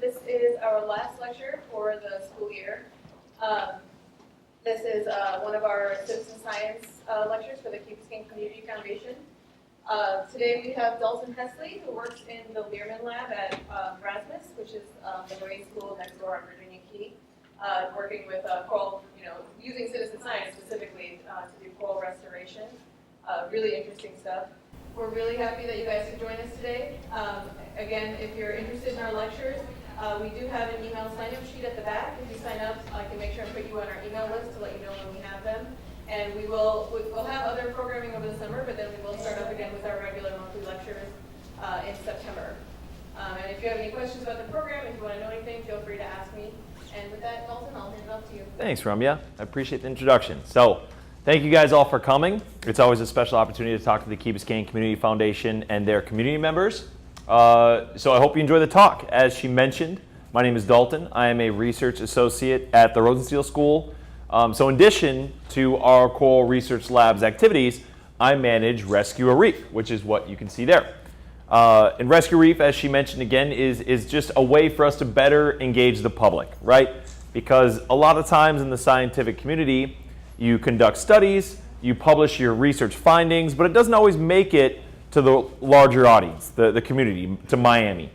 This is our last lecture for the school year. This is one of our citizen science lectures for the Biscayne Community Foundation. Today we have Dalton Hesley, who works in the Learman Lab at Rasmus, which is the marine school next door on Virginia Key, working with coral, using citizen science specifically to do coral restoration. Really interesting stuff. We're really happy that you guys could join us today. Again, if you're interested in our lectures, we do have an email sign-up sheet at the back. If you sign up, I can make sure and put you on our email list to let you know when we have them. And we'll have other programming over the summer, but then we will start up again with our regular monthly lectures in September. And if you have any questions about the program, if you want to know anything, feel free to ask me. And with that, Dalton, I'll hand it off to you. Thanks, Ramya. I appreciate the introduction. So, thank you guys all for coming. It's always a special opportunity to talk to the Biscayne Community Foundation and their community members. So I hope you enjoy the talk. As she mentioned, my name is Dalton. I am a research associate at the Rosenstiel School. So in addition to our Coral Research Lab's activities, I manage Rescue a Reef, which is what you can see there. And Rescue a Reef, as she mentioned again, is just a way for us to better engage the public, right? Because a lot of times in the scientific community, you conduct studies, you publish your research findings, but it doesn't always make it to the larger audience, the community, to Miami.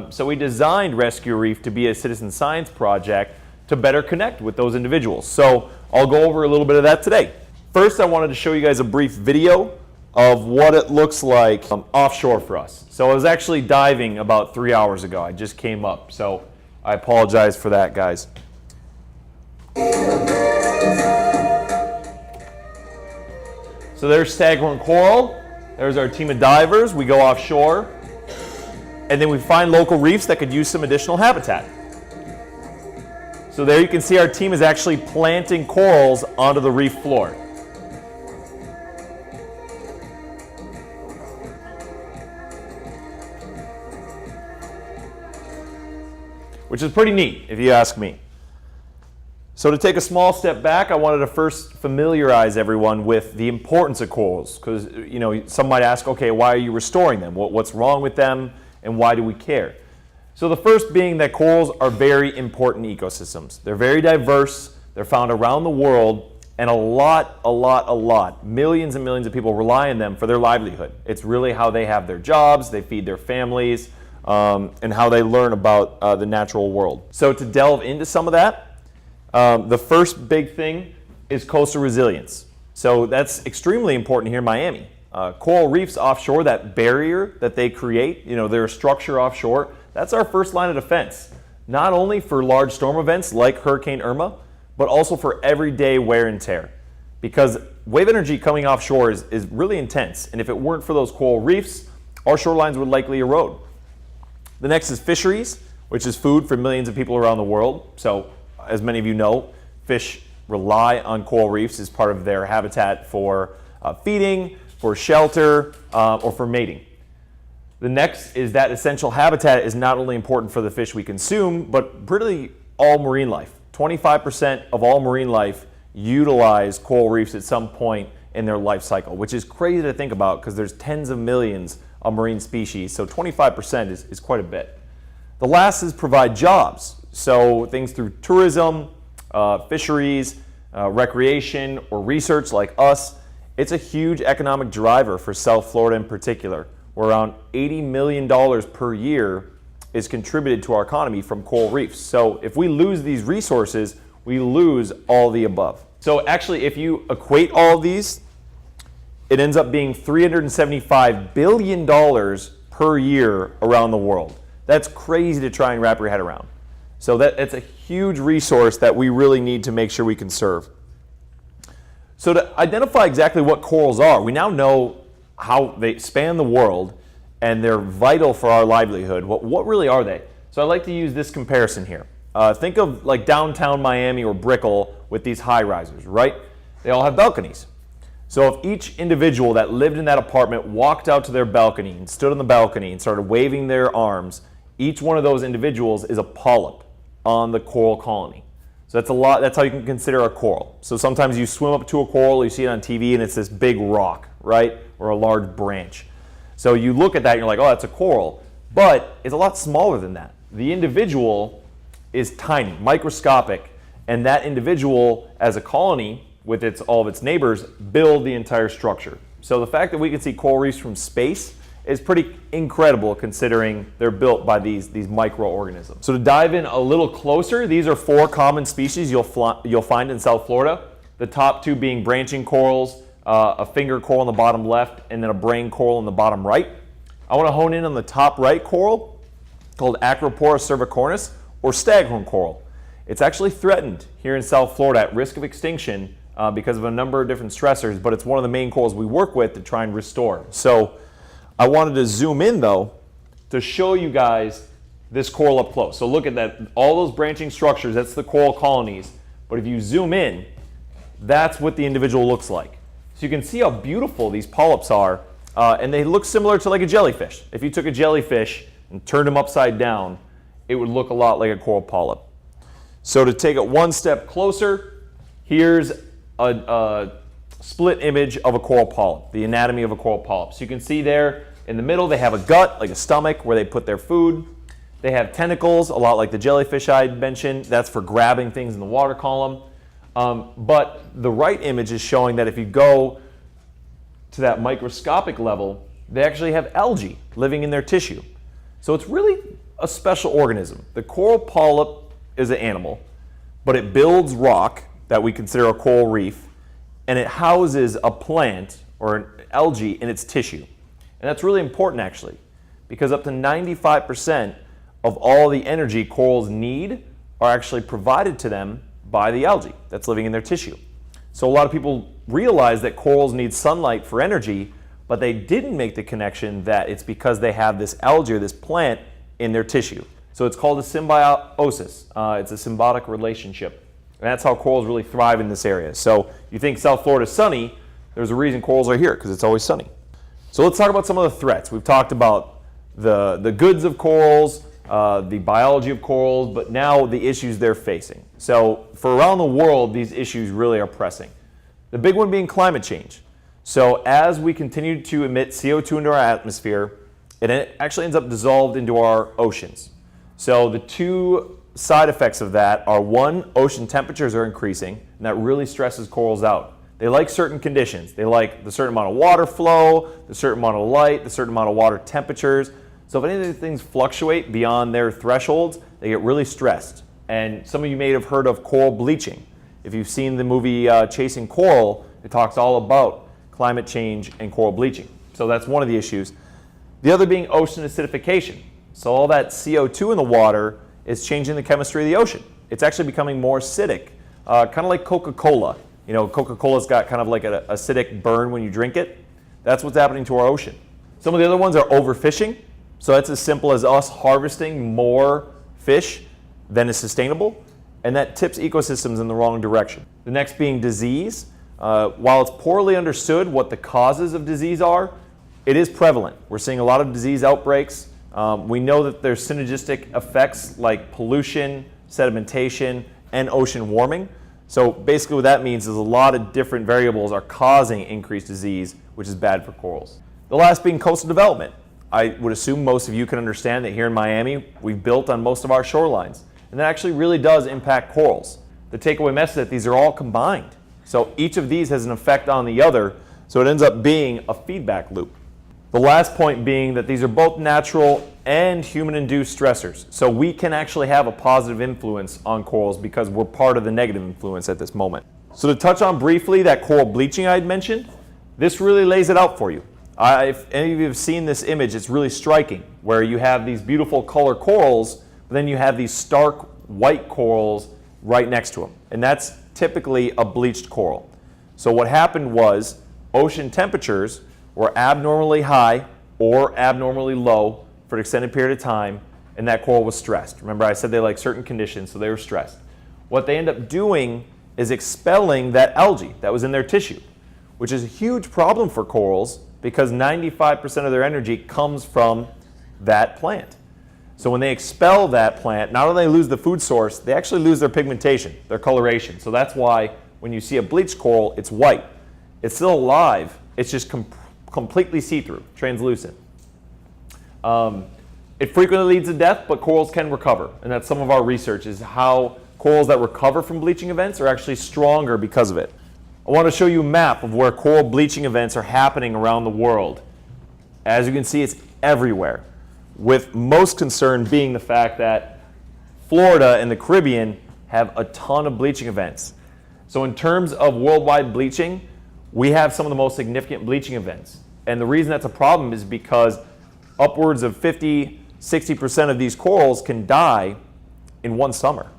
So we designed Rescue Reef to be a citizen science project to better connect with those individuals. So I'll go over a little bit of that today. First, I wanted to show you guys a brief video of what it looks like offshore for us. So I was actually diving about 3 hours ago. I just came up, so I apologize for that, guys. So there's Staghorn Coral. There's our team of divers. We go offshore, and then we find local reefs that could use some additional habitat. So there you can see our team is actually planting corals onto the reef floor. Which is pretty neat, if you ask me. So to take a small step back, I wanted to first familiarize everyone with the importance of corals, because some might ask, okay, why are you restoring them? What's wrong with them, and why do we care? So the first being that corals are very important ecosystems. They're very diverse, they're found around the world, and a lot, millions and millions of people rely on them for their livelihood. It's really how they have their jobs, they feed their families, and how they learn about the natural world. So to delve into some of that, the first big thing is coastal resilience. So that's extremely important here in Miami. Coral reefs offshore, that barrier that they create, their structure offshore, that's our first line of defense. Not only for large storm events like Hurricane Irma, but also for everyday wear and tear. Because wave energy coming offshore is really intense. And if it weren't for those coral reefs, our shorelines would likely erode. The next is fisheries, which is food for millions of people around the world. So as many of you know, fish rely on coral reefs as part of their habitat for feeding, for shelter, or for mating. The next is that essential habitat is not only important for the fish we consume, but really all marine life. 25% of all marine life utilize coral reefs at some point in their life cycle, which is crazy to think about because there's tens of millions of marine species, so 25% is quite a bit. The last is provide jobs. So things through tourism, fisheries, recreation, or research like us, it's a huge economic driver for South Florida in particular, where around $80 million per year is contributed to our economy from coral reefs. So if we lose these resources, we lose all the above. So actually, if you equate all of these, it ends up being $375 billion per year around the world. That's crazy to try and wrap your head around. So it's a huge resource that we really need to make sure we conserve. So to identify exactly what corals are, we now know how they span the world and they're vital for our livelihood. What really are they? So I like to use this comparison here. Think of like downtown Miami or Brickell with these high-risers, right? They all have balconies. So if each individual that lived in that apartment walked out to their balcony and stood on the balcony and started waving their arms, each one of those individuals is a polyp on the coral colony. So that's how you can consider a coral. So sometimes you swim up to a coral, you see it on TV, and it's this big rock, right? Or a large branch. So you look at that and you're like, oh, that's a coral. But it's a lot smaller than that. The individual is tiny, microscopic, and that individual, as a colony with all of its neighbors, build the entire structure. So the fact that we can see coral reefs from space is pretty incredible considering they're built by these microorganisms. So to dive in a little closer, these are 4 common species you'll find in South Florida. The top 2 being branching corals, a finger coral in the bottom left, and then a brain coral in the bottom right. I want to hone in on the top right coral called Acropora cervicornis, or Staghorn coral. It's actually threatened here in South Florida at risk of extinction because of a number of different stressors, but it's one of the main corals we work with to try and restore. So I wanted to zoom in though to show you guys this coral up close. So look at that, all those branching structures, that's the coral colonies. But if you zoom in, that's what the individual looks like. So you can see how beautiful these polyps are, and they look similar to like a jellyfish. If you took a jellyfish and turned them upside down, it would look a lot like a coral polyp. So to take it one step closer, here's a split image of a coral polyp, the anatomy of a coral polyp. So you can see there in the middle they have a gut, like a stomach, where they put their food. They have tentacles, a lot like the jellyfish I mentioned. That's for grabbing things in the water column. But the right image is showing that if you go to that microscopic level, they actually have algae living in their tissue. So it's really a special organism. The coral polyp is an animal, but it builds rock that we consider a coral reef, and it houses a plant or an algae in its tissue. And that's really important actually, because up to 95% of all the energy corals need are actually provided to them by the algae that's living in their tissue. So a lot of people realize that corals need sunlight for energy, but they didn't make the connection that it's because they have this algae or this plant in their tissue. So it's called a symbiosis. It's a symbiotic relationship. And that's how corals really thrive in this area. So you think South Florida is sunny, there's a reason corals are here, because it's always sunny. So let's talk about some of the threats. We've talked about the goods of corals, the biology of corals, but now the issues they're facing. So for around the world, these issues really are pressing. The big one being climate change. So as we continue to emit CO2 into our atmosphere, it actually ends up dissolved into our oceans. So the 2 side effects of that are, 1, ocean temperatures are increasing, and that really stresses corals out. They like certain conditions. They like the certain amount of water flow, the certain amount of light, the certain amount of water temperatures. So if any of these things fluctuate beyond their thresholds, they get really stressed. And some of you may have heard of coral bleaching. If you've seen the movie Chasing Coral, it talks all about climate change and coral bleaching. So that's one of the issues. The other being ocean acidification. So all that CO2 in the water is changing the chemistry of the ocean. It's actually becoming more acidic, kind of like Coca-Cola. You know, Coca-Cola's got kind of like an acidic burn when you drink it. That's what's happening to our ocean. Some of the other ones are overfishing. So that's as simple as us harvesting more fish than is sustainable, and that tips ecosystems in the wrong direction. The next being disease. While it's poorly understood what the causes of disease are, it is prevalent. We're seeing a lot of disease outbreaks. We know that there's synergistic effects like pollution, sedimentation, and ocean warming. So basically what that means is a lot of different variables are causing increased disease, which is bad for corals. The last being coastal development. I would assume most of you can understand that here in Miami, we've built on most of our shorelines. And that actually really does impact corals. The takeaway message is that these are all combined. So each of these has an effect on the other, so it ends up being a feedback loop. The last point being that these are both natural and human-induced stressors. So we can actually have a positive influence on corals because we're part of the negative influence at this moment. So to touch on briefly that coral bleaching I had mentioned, this really lays it out for you. If any of you have seen this image, it's really striking, where you have these beautiful color corals, but then you have these stark white corals right next to them. And that's typically a bleached coral. So what happened was ocean temperatures were abnormally high or abnormally low for an extended period of time, and that coral was stressed. Remember, I said they like certain conditions, so they were stressed. What they end up doing is expelling that algae that was in their tissue, which is a huge problem for corals because 95% of their energy comes from that plant. So when they expel that plant, not only do they lose the food source, they actually lose their pigmentation, their coloration. So that's why when you see a bleached coral, it's white. It's still alive, it's just completely see-through, translucent. It frequently leads to death, but corals can recover. And that's some of our research, is how corals that recover from bleaching events are actually stronger because of it. I want to show you a map of where coral bleaching events are happening around the world. As you can see, it's everywhere, with most concern being the fact that Florida and the Caribbean have a ton of bleaching events. So in terms of worldwide bleaching, we have some of the most significant bleaching events. And the reason that's a problem is because upwards of 50–60% of these corals can die in one summer.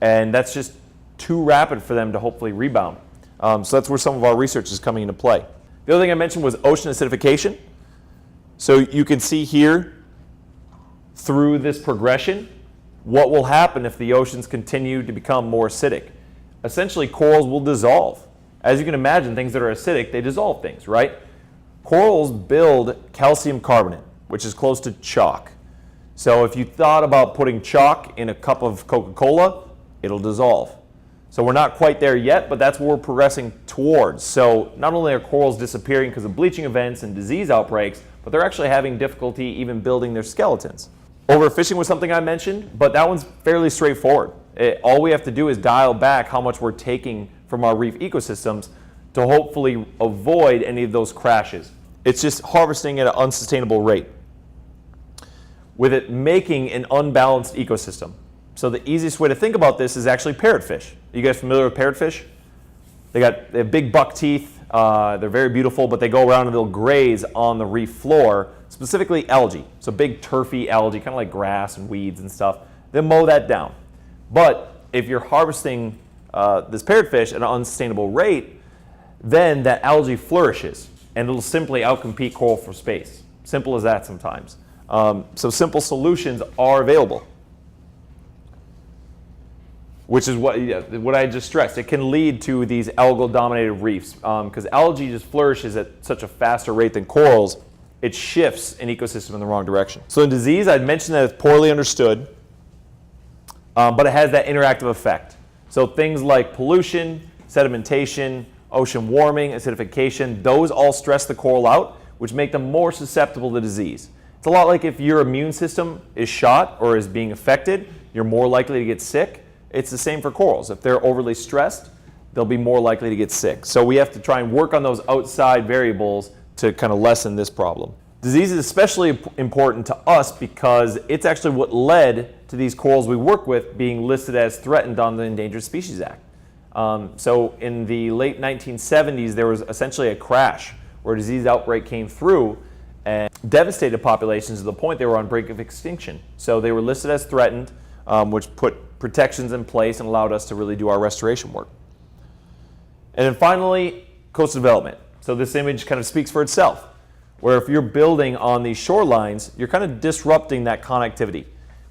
And that's just too rapid for them to hopefully rebound. So that's where some of our research is coming into play. The other thing I mentioned was ocean acidification. So you can see here through this progression what will happen if the oceans continue to become more acidic. Essentially, corals will dissolve. As you can imagine, things that are acidic, they dissolve things, right? Corals build calcium carbonate, which is close to chalk. So if you thought about putting chalk in a cup of Coca-Cola, it'll dissolve. So we're not quite there yet, but that's what we're progressing towards. So not only are corals disappearing because of bleaching events and disease outbreaks, but they're actually having difficulty even building their skeletons. Overfishing was something I mentioned, but that one's fairly straightforward. All we have to do is dial back how much we're taking from our reef ecosystems to hopefully avoid any of those crashes. It's just harvesting at an unsustainable rate, with it making an unbalanced ecosystem. So the easiest way to think about this is actually parrotfish. Are you guys familiar with parrotfish? They have big buck teeth. They're very beautiful, but they go around and they'll graze on the reef floor, specifically algae. So big turfy algae, kind of like grass and weeds and stuff. They'll mow that down. But if you're harvesting this parrotfish at an unsustainable rate, then that algae flourishes and it'll simply outcompete coral for space. Simple as that sometimes. So simple solutions are available, which is what I just stressed. It can lead to these algal-dominated reefs because algae just flourishes at such a faster rate than corals. It shifts an ecosystem in the wrong direction. So in disease, I'd mentioned that it's poorly understood, but it has that interactive effect. So things like pollution, sedimentation, ocean warming, acidification, those all stress the coral out, which make them more susceptible to disease. It's a lot like if your immune system is shot or is being affected, you're more likely to get sick. It's the same for corals. If they're overly stressed, they'll be more likely to get sick. So we have to try and work on those outside variables to kind of lessen this problem. Disease is especially important to us because it's actually what led to these corals we work with being listed as threatened on the Endangered Species Act. So in the late 1970s, there was essentially a crash where a disease outbreak came through and devastated populations to the point they were on brink of extinction. So they were listed as threatened, which put protections in place and allowed us to really do our restoration work. And then finally, Costa Development. So this image kind of speaks for itself, where if you're building on these shorelines, you're kind of disrupting that connectivity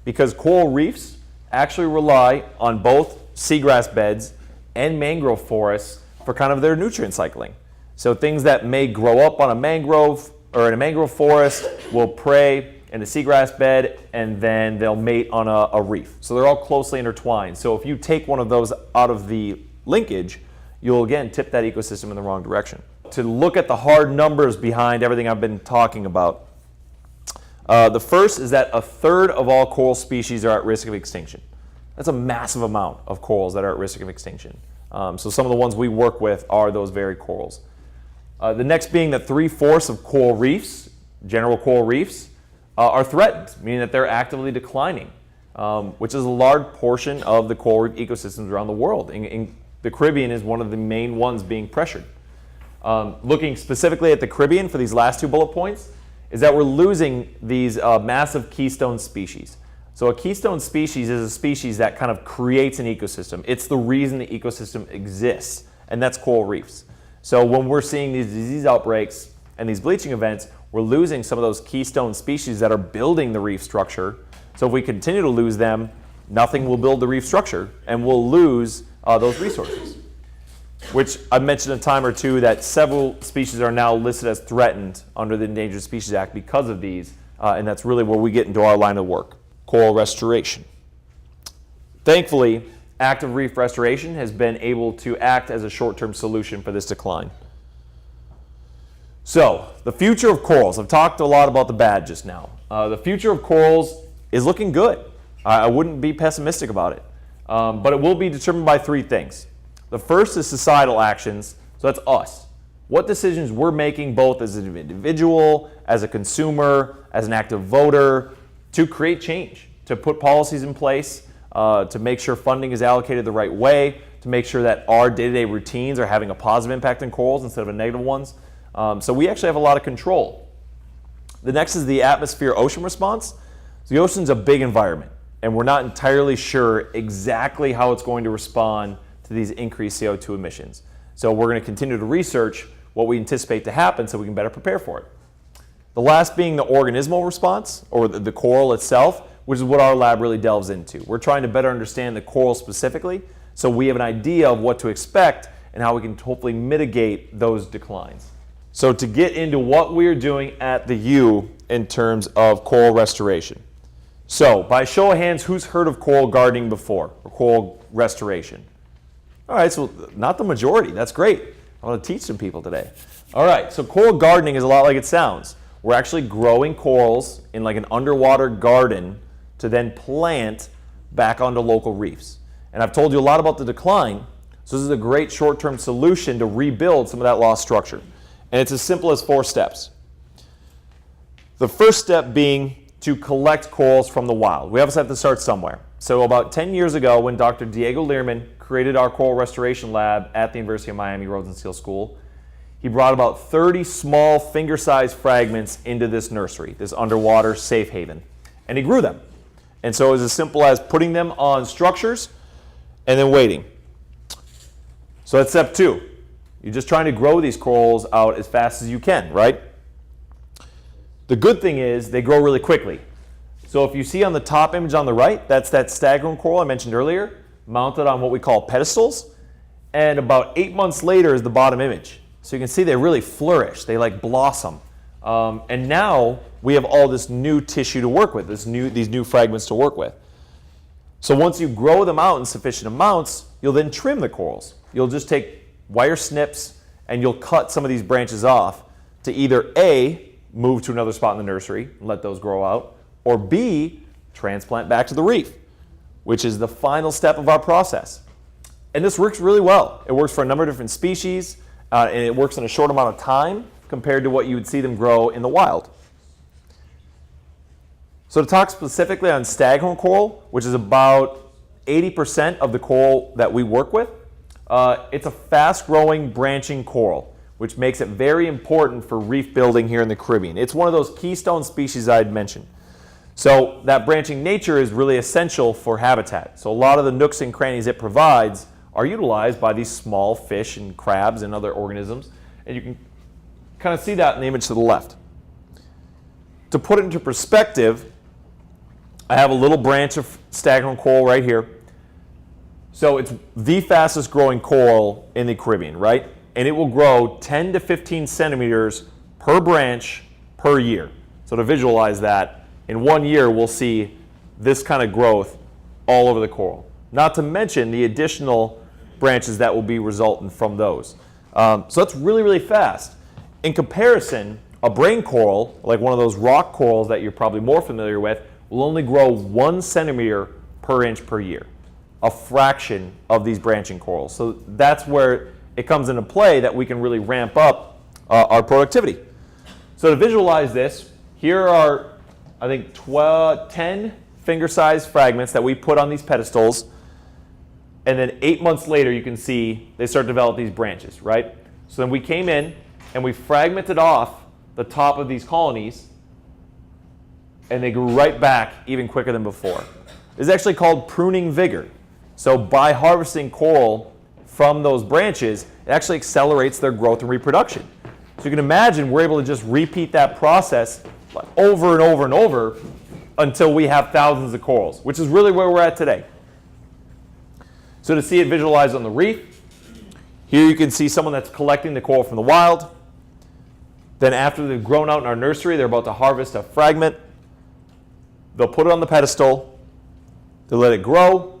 because coral reefs actually rely on both seagrass beds and mangrove forests for kind of their nutrient cycling. So things that may grow up on a mangrove or in a mangrove forest will prey in a seagrass bed and then they'll mate on a reef. So they're all closely intertwined. So if you take one of those out of the linkage, you'll again tip that ecosystem in the wrong direction. To look at the hard numbers behind everything I've been talking about, the first is that 1/3 of all coral species are at risk of extinction. That's a massive amount of corals that are at risk of extinction. So some of the ones we work with are those very corals. The next being that 3/4 of coral reefs, general coral reefs, are threatened, meaning that they're actively declining, which is a large portion of the coral reef ecosystems around the world. In the Caribbean is one of the main ones being pressured. Looking specifically at the Caribbean for these last two bullet points, is that we're losing these massive keystone species. So a keystone species is a species that kind of creates an ecosystem. It's the reason the ecosystem exists, and that's coral reefs. So when we're seeing these disease outbreaks and these bleaching events, we're losing some of those keystone species that are building the reef structure. So if we continue to lose them, nothing will build the reef structure, and we'll lose those resources. Which I've mentioned a time or two that several species are now listed as threatened under the Endangered Species Act because of these, and that's really where we get into our line of work, coral restoration. Thankfully, active reef restoration has been able to act as a short-term solution for this decline. So, the future of corals. I've talked a lot about the bad just now. The future of corals is looking good. I wouldn't be pessimistic about it. But it will be determined by three things. The first is societal actions. So that's us. What decisions we're making both as an individual, as a consumer, as an active voter, to create change, to put policies in place, to make sure funding is allocated the right way, to make sure that our day-to-day routines are having a positive impact on corals instead of a negative ones. So we actually have a lot of control. The next is the atmosphere-ocean response. So the ocean's a big environment, and we're not entirely sure exactly how it's going to respond to these increased CO2 emissions. So we're going to continue to research what we anticipate to happen so we can better prepare for it. The last being the organismal response, or the coral itself, which is what our lab really delves into. We're trying to better understand the coral specifically, so we have an idea of what to expect and how we can hopefully mitigate those declines. So to get into what we're doing at the U in terms of coral restoration. So by show of hands, who's heard of coral gardening before, or coral restoration? All right, so not the majority. That's great. I want to teach some people today. All right, so coral gardening is a lot like it sounds. We're actually growing corals in like an underwater garden to then plant back onto local reefs. And I've told you a lot about the decline, so this is a great short-term solution to rebuild some of that lost structure. And it's as simple as 4 steps. The first step being to collect corals from the wild. We obviously have to start somewhere. So about 10 years ago, when Dr. Diego Learman created our coral restoration lab at the University of Miami Rosenstiel School, he brought about 30 small finger-sized fragments into this nursery, this underwater safe haven, and he grew them. And so it was as simple as putting them on structures and then waiting. So that's step 2. You're just trying to grow these corals out as fast as you can, right? The good thing is they grow really quickly. So if you see on the top image on the right, that's that Staghorn coral I mentioned earlier, mounted on what we call pedestals. And about 8 months later is the bottom image. So you can see they really flourish. They like blossom. And now we have all this new tissue to work with, these new fragments to work with. So once you grow them out in sufficient amounts, you'll then trim the corals. You'll just take wire snips and you'll cut some of these branches off to either A, move to another spot in the nursery and let those grow out, or B, transplant back to the reef, which is the final step of our process. And this works really well. It works for a number of different species, and it works in a short amount of time compared to what you would see them grow in the wild. So to talk specifically on Staghorn coral, which is about 80% of the coral that we work with, it's a fast-growing branching coral, which makes it very important for reef building here in the Caribbean. It's one of those keystone species I had mentioned. So that branching nature is really essential for habitat. So a lot of the nooks and crannies it provides are utilized by these small fish and crabs and other organisms. And you can kind of see that in the image to the left. To put it into perspective, I have a little branch of Staghorn coral right here. So it's the fastest growing coral in the Caribbean, right? And it will grow 10 to 15 centimeters per branch per year. So to visualize that, in 1 year we'll see this kind of growth all over the coral. Not to mention the additional branches that will be resultant from those. So that's really, really fast. In comparison, a brain coral, like one of those rock corals that you're probably more familiar with, will only grow 1 centimeter per inch per year, a fraction of these branching corals. So that's where it comes into play that we can really ramp up our productivity. So to visualize this, here are, I think, 10 finger-sized fragments that we put on these pedestals, and then 8 months later you can see they start to develop these branches, right? So then we came in and we fragmented off the top of these colonies, and they grew right back even quicker than before. This is actually called pruning vigor. So by harvesting coral from those branches, it actually accelerates their growth and reproduction. So you can imagine we're able to just repeat that process over and over and over until we have thousands of corals, which is really where we're at today. So to see it visualized on the reef, here you can see someone that's collecting the coral from the wild. Then after they've grown out in our nursery, they're about to harvest a fragment. They'll put it on the pedestal. They'll let it grow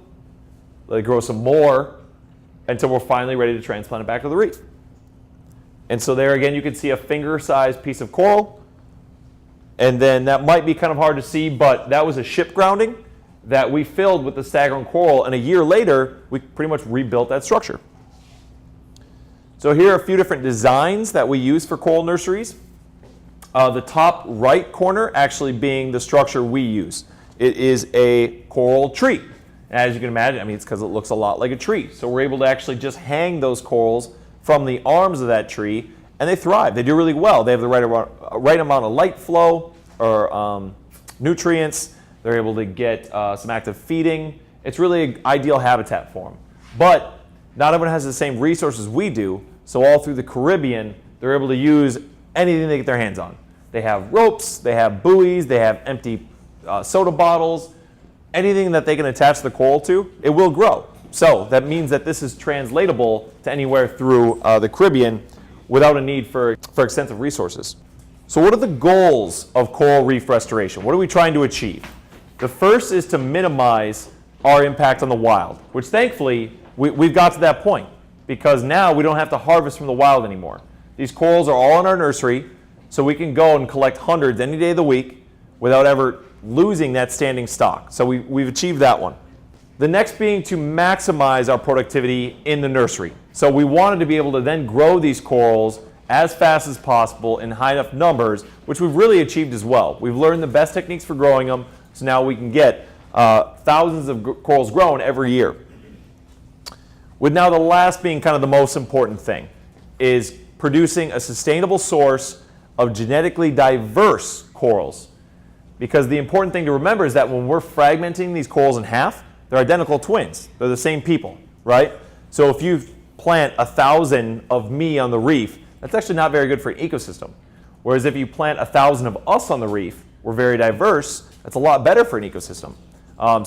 some more, until we're finally ready to transplant it back to the reef. And so there again, you can see a finger-sized piece of coral. And then that might be kind of hard to see, but that was a ship grounding that we filled with the Staghorn Coral, and a year later, we pretty much rebuilt that structure. So here are a few different designs that we use for coral nurseries. The top right corner actually being the structure we use. It is a coral tree. As you can imagine, I mean, it's because it looks a lot like a tree. So we're able to actually just hang those corals from the arms of that tree, and they thrive. They do really well. They have the right amount of light flow or nutrients. They're able to get some active feeding. It's really an ideal habitat for them. But not everyone has the same resources we do, so all through the Caribbean, they're able to use anything they get their hands on. They have ropes, they have buoys, they have empty soda bottles, anything that they can attach the coral to, it will grow. So that means that this is translatable to anywhere through the Caribbean without a need for extensive resources. So what are the goals of coral reef restoration? What are we trying to achieve? The first is to minimize our impact on the wild, which thankfully we've got to that point because now we don't have to harvest from the wild anymore. These corals are all in our nursery, so we can go and collect hundreds any day of the week without ever losing that standing stock. So we've achieved that one. The next being to maximize our productivity in the nursery. So we wanted to be able to then grow these corals as fast as possible in high enough numbers, which we've really achieved as well. We've learned the best techniques for growing them, so now we can get thousands of corals grown every year. With now the last being kind of the most important thing, is producing a sustainable source of genetically diverse corals. Because the important thing to remember is that when we're fragmenting these corals in half, they're identical twins. They're the same people, right? So if you plant 1,000 of me on the reef, that's actually not very good for an ecosystem. Whereas if you plant 1,000 of us on the reef, we're very diverse, that's a lot better for an ecosystem.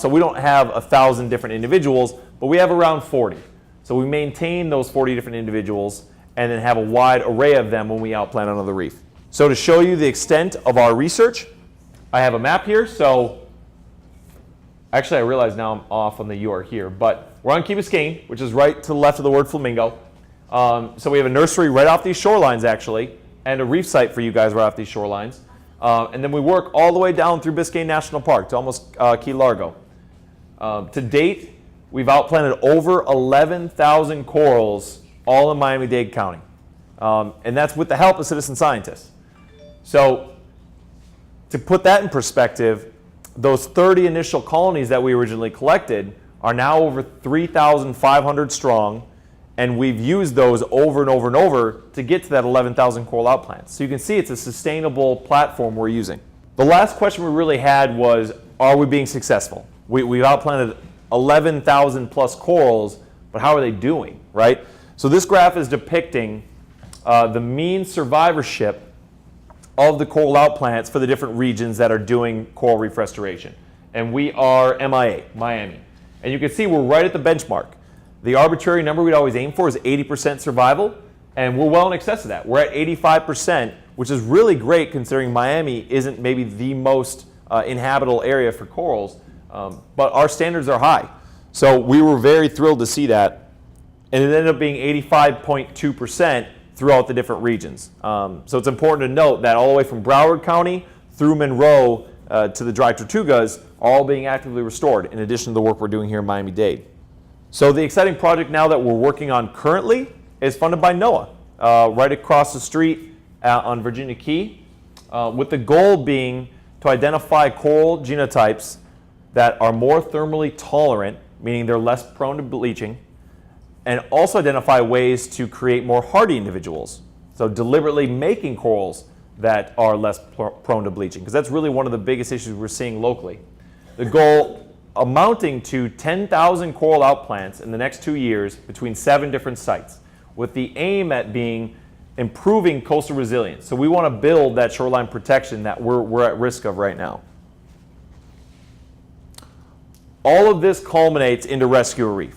So we don't have 1,000 different individuals, but we have around 40. So we maintain those 40 different individuals and then have a wide array of them when we outplant on the reef. So to show you the extent of our research, I have a map here. So actually I realize now I'm off on the you are here, but we're on Key Biscayne, which is right to the left of the word flamingo. So we have a nursery right off these shorelines actually, and a reef site for you guys right off these shorelines. And then we work all the way down through Biscayne National Park to almost Key Largo. To date, we've outplanted over 11,000 corals all in Miami-Dade County. And that's with the help of citizen scientists. So to put that in perspective, those 30 initial colonies that we originally collected are now over 3,500 strong, and we've used those over and over and over to get to that 11,000 coral outplants. So you can see it's a sustainable platform we're using. The last question we really had was, are we being successful? We've outplanted 11,000 plus corals, but how are they doing, right? So this graph is depicting the mean survivorship of the coral outplants for the different regions that are doing coral reef restoration. And we are MIA, Miami. And you can see we're right at the benchmark. The arbitrary number we'd always aim for is 80% survival, and we're well in excess of that. We're at 85%, which is really great considering Miami isn't maybe the most inhabitable area for corals, but our standards are high. So we were very thrilled to see that, and it ended up being 85.2% throughout the different regions. So it's important to note that all the way from Broward County through Monroe to the Dry Tortugas, all being actively restored, in addition to the work we're doing here in Miami-Dade. So the exciting project now that we're working on currently is funded by NOAA, right across the street on Virginia Key, with the goal being to identify coral genotypes that are more thermally tolerant, meaning they're less prone to bleaching, and also identify ways to create more hardy individuals. So deliberately making corals that are less prone to bleaching, because that's really one of the biggest issues we're seeing locally. The goal amounting to 10,000 coral outplants in the next 2 years between 7 different sites, with the aim at being improving coastal resilience. So we want to build that shoreline protection that we're at risk of right now. All of this culminates into Rescue a Reef.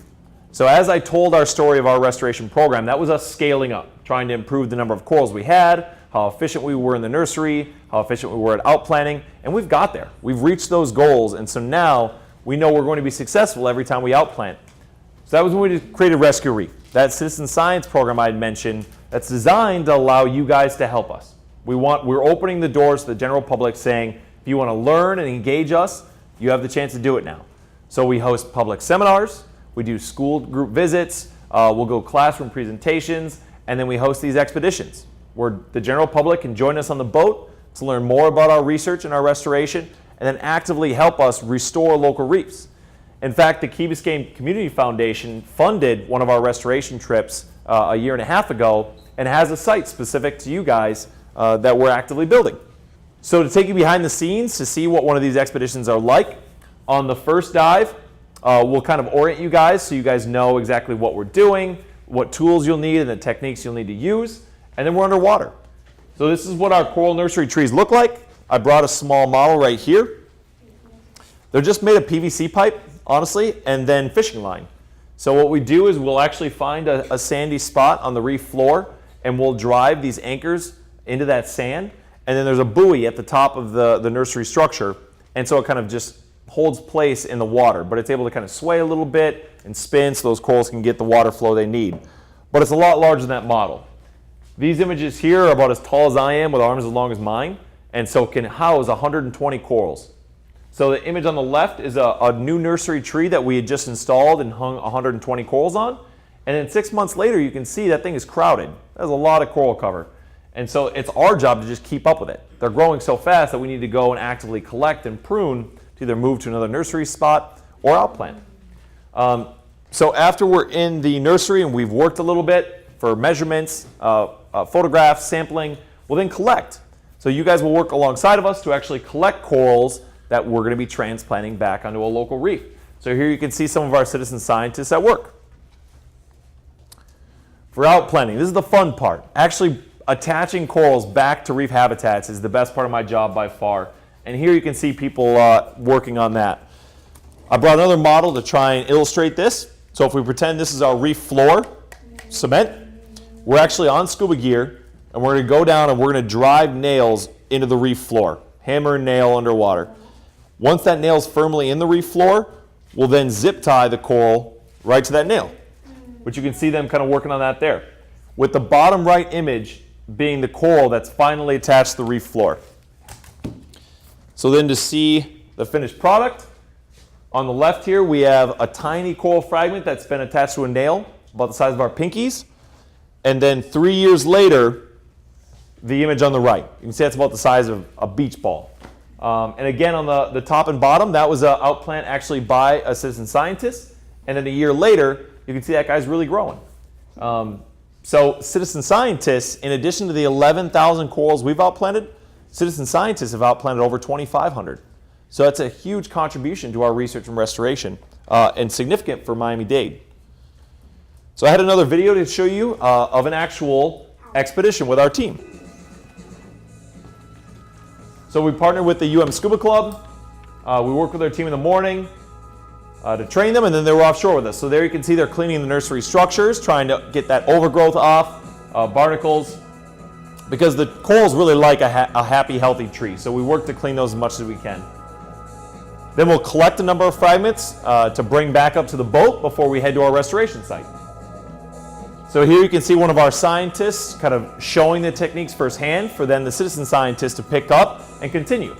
So as I told our story of our restoration program, that was us scaling up, trying to improve the number of corals we had, how efficient we were in the nursery, how efficient we were at outplanting, and we've got there. We've reached those goals, and so now we know we're going to be successful every time we outplant. So that was when we created Rescue a Reef. that citizen science program I had mentioned that's designed to allow you guys to help us. We're opening the doors to the general public saying, if you want to learn and engage us, you have the chance to do it now. So we host public seminars, we do school group visits, we'll go classroom presentations, and then we host these expeditions where the general public can join us on the boat to learn more about our research and our restoration, and then actively help us restore local reefs. In fact, the Key Biscayne Community Foundation funded one of our restoration trips a year and a half ago and has a site specific to you guys that we're actively building. So to take you behind the scenes to see what one of these expeditions are like, on the first dive, we'll kind of orient you guys so you guys know exactly what we're doing, what tools you'll need and the techniques you'll need to use, and then we're underwater. So this is what our coral nursery trees look like. I brought a small model right here. They're just made of PVC pipe, honestly, and then fishing line. So what we do is we'll actually find a sandy spot on the reef floor, and we'll drive these anchors into that sand, and then there's a buoy at the top of the nursery structure, and so it kind of just holds place in the water, but it's able to kind of sway a little bit and spin so those corals can get the water flow they need. But it's a lot larger than that model. These images here are about as tall as I am with arms as long as mine, and so can house 120 corals. So the image on the left is a new nursery tree that we had just installed and hung 120 corals on, and then 6 months later you can see that thing is crowded. There's a lot of coral cover. And so it's our job to just keep up with it. They're growing so fast that we need to go and actively collect and prune to either move to another nursery spot or outplant. So after we're in the nursery and we've worked a little bit for measurements, photographs, sampling, we'll then collect. So you guys will work alongside of us to actually collect corals that we're going to be transplanting back onto a local reef. So here you can see some of our citizen scientists at work. For outplanting, this is the fun part. Actually attaching corals back to reef habitats is the best part of my job by far. And here you can see people working on that. I brought another model to try and illustrate this. So if we pretend this is our reef floor, cement, we're actually on scuba gear, and we're going to go down and we're going to drive nails into the reef floor, hammer and nail underwater. Once that nail's firmly in the reef floor, we'll then zip tie the coral right to that nail, which you can see them kind of working on that there, with the bottom right image being the coral that's finally attached to the reef floor. So then to see the finished product, on the left here we have a tiny coral fragment that's been attached to a nail about the size of our pinkies, and then 3 years later the image on the right. You can see that's about the size of a beach ball. And again on the top and bottom, that was an outplant actually by a citizen scientist, and then a year later you can see that guy's really growing. So citizen scientists, in addition to the 11,000 corals we've outplanted, citizen scientists have outplanted over 2,500. So that's a huge contribution to our research and restoration, and significant for Miami-Dade. So I had another video to show you of an actual expedition with our team. So we partnered with the Scuba Club. We worked with our team in the morning to train them, and then they were offshore with us. So there you can see they're cleaning the nursery structures, trying to get that overgrowth off, barnacles, because the corals really like a happy, healthy tree. So we work to clean those as much as we can. Then we'll collect a number of fragments to bring back up to the boat before we head to our restoration site. So here you can see one of our scientists kind of showing the techniques firsthand for then the citizen scientist to pick up and continue.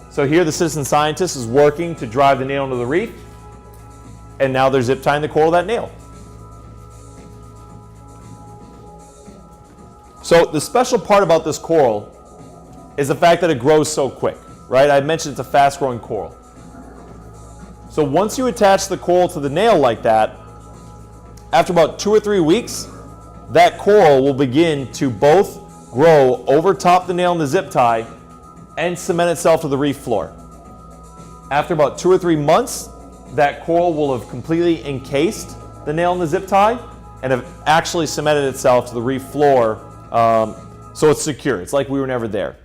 So here the citizen scientist is working to drive the nail into the reef, and now they're zip tying the coral to that nail. So the special part about this coral is the fact that it grows so quick, right? I mentioned it's a fast-growing coral. So once you attach the coral to the nail like that, after about 2 or 3 weeks, that coral will begin to both grow over top the nail in the zip tie and cement itself to the reef floor. After about 2 or 3 months, that coral will have completely encased the nail in the zip tie and have actually cemented itself to the reef floor, so it's secure. It's like we were never there.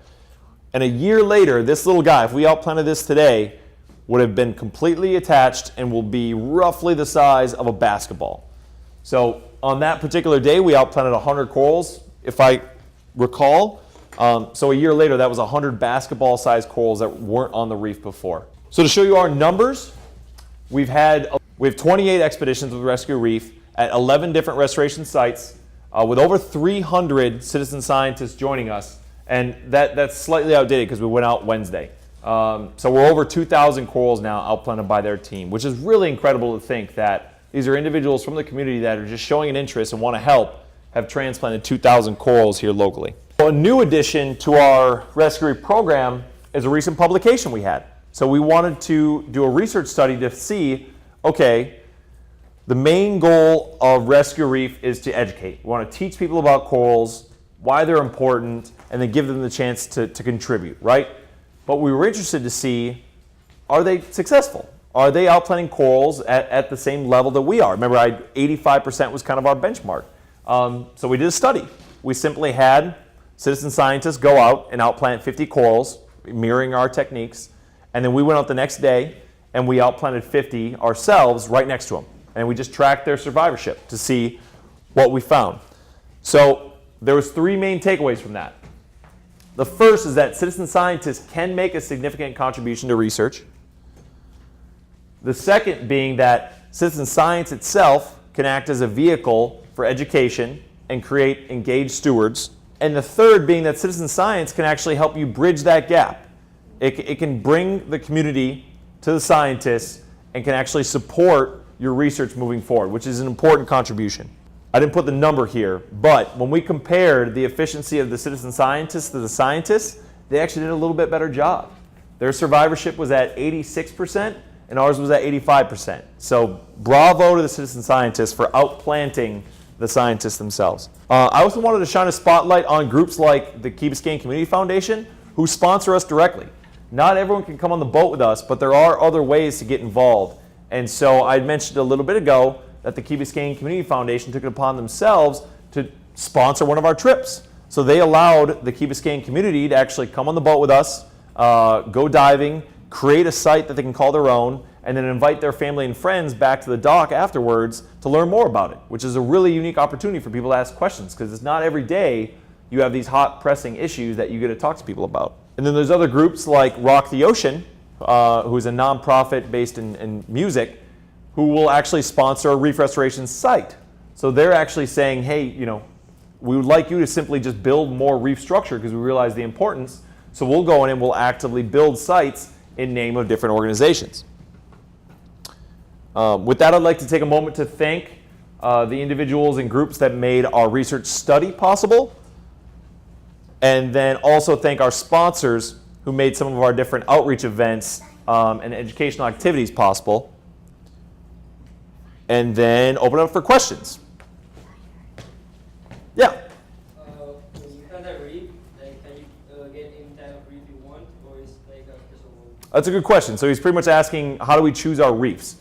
And a year later, this little guy, if we outplanted this today, would have been completely attached and will be roughly the size of a basketball. So on that particular day, we outplanted 100 corals, if I recall. So a year later, that was 100 basketball-sized corals that weren't on the reef before. So to show you our numbers, we have 28 expeditions with Rescue Reef, at 11 different restoration sites with over 300 citizen scientists joining us. And that's slightly outdated because we went out Wednesday. So we're over 2,000 corals now outplanted by their team, which is really incredible to think that these are individuals from the community that are just showing an interest and want to help have transplanted 2,000 corals here locally. So a new addition to our rescue reef program is a recent publication we had. So we wanted to do a research study to see, okay, the main goal of Rescue Reef is to educate. We want to teach people about corals, why they're important, and then give them the chance to contribute, right? But we were interested to see, are they successful? Are they outplanting corals at the same level that we are? Remember, 85% was kind of our benchmark. So we did a study. We simply had citizen scientists go out and outplant 50 corals, mirroring our techniques, and then we went out the next day and we outplanted 50 ourselves right next to them. And we just tracked their survivorship to see what we found. So there was 3 main takeaways from that. The first is that citizen scientists can make a significant contribution to research. The second being that citizen science itself can act as a vehicle for education and create engaged stewards. And the third being that citizen science can actually help you bridge that gap. It can bring the community to the scientists and can actually support your research moving forward, which is an important contribution. I didn't put the number here, but when we compared the efficiency of the citizen scientists to the scientists, they actually did a little bit better job. Their survivorship was at 86% and ours was at 85%. So bravo to the citizen scientists for outplanting the scientists themselves. I also wanted to shine a spotlight on groups like the Biscayne Community Foundation who sponsor us directly. Not everyone can come on the boat with us, but there are other ways to get involved. And so I mentioned a little bit ago that the Biscayne Community Foundation took it upon themselves to sponsor one of our trips. So they allowed the Biscayne community to actually come on the boat with us, go diving, create a site that they can call their own, and then invite their family and friends back to the dock afterwards to learn more about it, which is a really unique opportunity for people to ask questions because it's not every day you have these hot pressing issues that you get to talk to people about. And then there's other groups like Rock the Ocean, who's a nonprofit based in music, who will actually sponsor a reef restoration site. So they're actually saying, hey, we would like you to simply just build more reef structure because we realize the importance. So we'll go in and we'll actively build sites in name of different organizations. With that, I'd like to take a moment to thank the individuals and groups that made our research study possible, and then also thank our sponsors who made some of our different outreach events and educational activities possible. And then open up for questions. Yeah? When you have that reef, can you get any type of reef you want, or is a special one? That's a good question. So he's pretty much asking, how do we choose our reefs?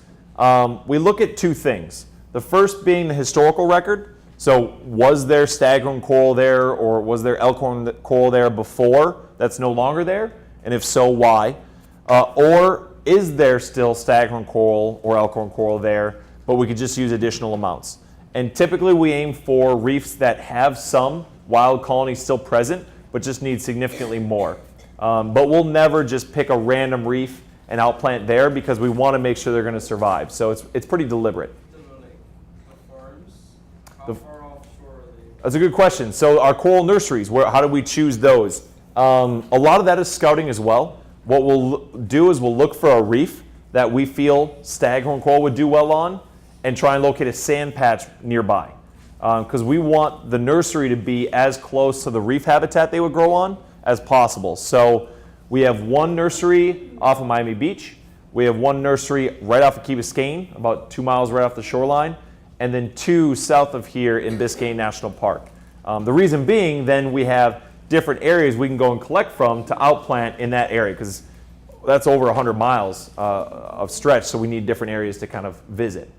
We look at 2 things. The first being the historical record. So was there Staghorn Coral there, or was there Elkhorn Coral there before that's no longer there? And if so, why? Or is there still Staghorn Coral or Elkhorn Coral there, but we could just use additional amounts? And typically we aim for reefs that have some wild colonies still present, but just need significantly more. But we'll never just pick a random reef and outplant there because we want to make sure they're going to survive. So it's pretty deliberate. How far offshore are they? That's a good question. So our coral nurseries, how do we choose those? A lot of that is scouting as well. What we'll do is we'll look for a reef that we feel Staghorn Coral would do well on and try and locate a sand patch nearby. Because we want the nursery to be as close to the reef habitat they would grow on as possible. So we have one nursery off of Miami Beach. We have one nursery right off of Key Biscayne, about 2 miles right off the shoreline, and then 2 south of here in Biscayne National Park. The reason being, then we have different areas we can go and collect from to outplant in that area, because that's over 100 miles of stretch, so we need different areas to kind of visit.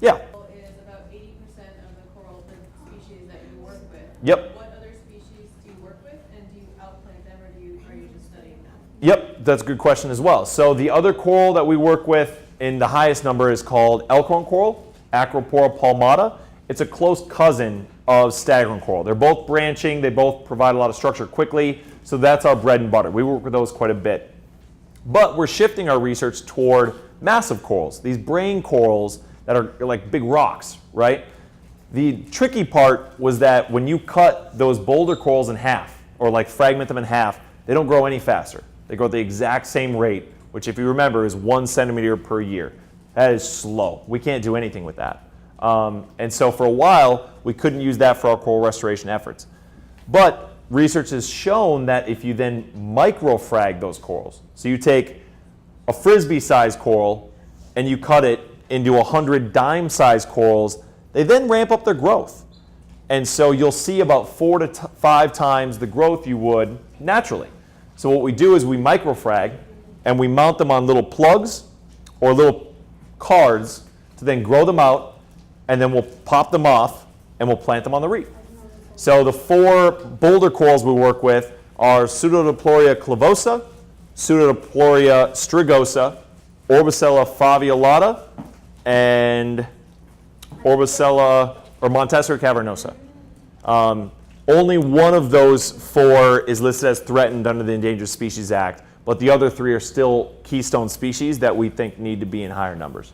Yeah? Is about 80% of the coral species that you work with. Yep. What other species do you work with, and do you outplant them, or are you just studying them? Yep, that's a good question as well. So the other coral that we work with in the highest number is called Elkhorn Coral, Acropora palmata. It's a close cousin of Staghorn Coral. They're both branching, they both provide a lot of structure quickly, so that's our bread and butter. We work with those quite a bit. But we're shifting our research toward massive corals, these brain corals that are like big rocks, right? The tricky part was that when you cut those boulder corals in half, or like fragment them in half, they don't grow any faster. They grow at the exact same rate, which if you remember is 1 centimeter per year. That is slow. We can't do anything with that. And so for a while, we couldn't use that for our coral restoration efforts. But research has shown that if you then microfrag those corals, so you take a frisbee-sized coral and you cut it into 100 dime-sized corals, they then ramp up their growth. And so you'll see about 4 to 5 times the growth you would naturally. So what we do is we microfrag and we mount them on little plugs or little cards to then grow them out, and then we'll pop them off and we'll plant them on the reef. So the 4 boulder corals we work with are Pseudodiploria clavosa, Pseudodiploria strigosa, Orbicella faviolata, and Orbicella or Montessori cavernosa. Only one of those 4 is listed as threatened under the Endangered Species Act, but the other 3 are still keystone species that we think need to be in higher numbers.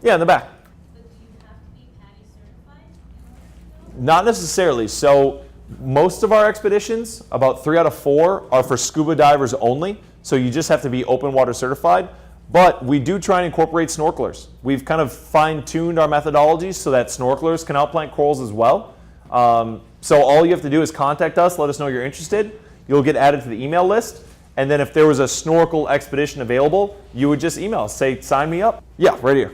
Yeah, in the back. But do you have to be PADI certified? Not necessarily. So most of our expeditions, about 3 out of 4, are for scuba divers only. So you just have to be open water certified. But we do try and incorporate snorkelers. We've kind of fine-tuned our methodologies so that snorkelers can outplant corals as well. So all you have to do is contact us, let us know you're interested. You'll get added to the email list. And then if there was a snorkel expedition available, you would just email us, say, sign me up. Yeah, right here.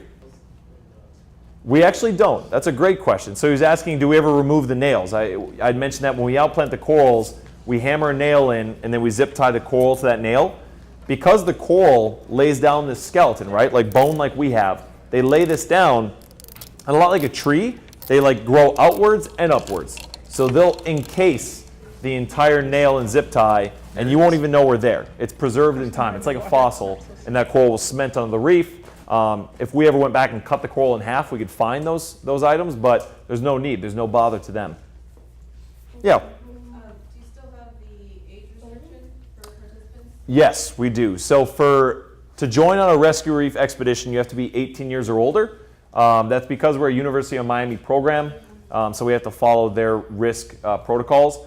We actually don't. That's a great question. So he was asking, do we ever remove the nails? I'd mentioned that when we outplant the corals, we hammer a nail in and then we zip tie the coral to that nail. Because the coral lays down this skeleton, right, like bone like we have, they lay this down, and a lot like a tree, they like grow outwards and upwards. So they'll encase the entire nail and zip tie, and you won't even know we're there. It's preserved in time. It's like a fossil, and that coral will cement on the reef. If we ever went back and cut the coral in half, we could find those items, but there's no need. There's no bother to them. Yeah. Do you still have the age restriction for participants? Yes, we do. So to join on a rescue reef expedition, you have to be 18 years or older. That's because we're a University of Miami program, so we have to follow their risk protocols.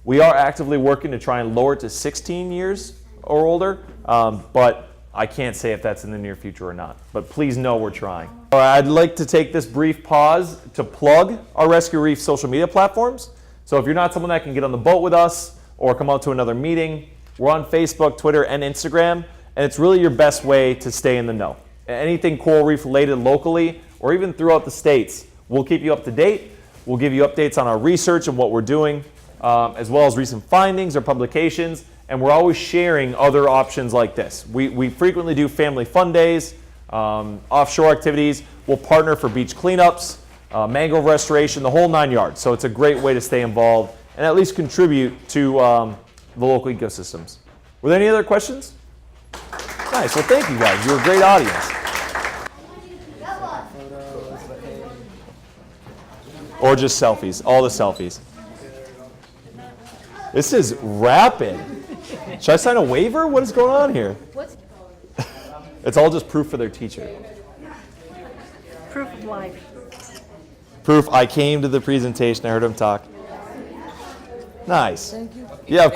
We are actively working to try and lower it to 16 years or older, but I can't say if that's in the near future or not. But please know we're trying. All right, I'd like to take this brief pause to plug our Rescue Reef social media platforms. So if you're not someone that can get on the boat with us or come out to another meeting, we're on Facebook, Twitter, and Instagram, and it's really your best way to stay in the know. Anything coral reef related locally or even throughout the states, we'll keep you up to date. We'll give you updates on our research and what we're doing, as well as recent findings or publications, and we're always sharing other options like this. We frequently do family fun days, offshore activities. We'll partner for beach cleanups, mangrove restoration, the whole 9 yards. So it's a great way to stay involved and at least contribute to the local ecosystems. Were there any other questions? Nice. Well, thank you guys. You're a great audience. Or just selfies. All the selfies. This is rapid. Should I sign a waiver? What is going on here? It's all just proof for their teacher. Proof of life. Proof I came to the presentation. I heard him talk. Nice. Thank you. Yeah.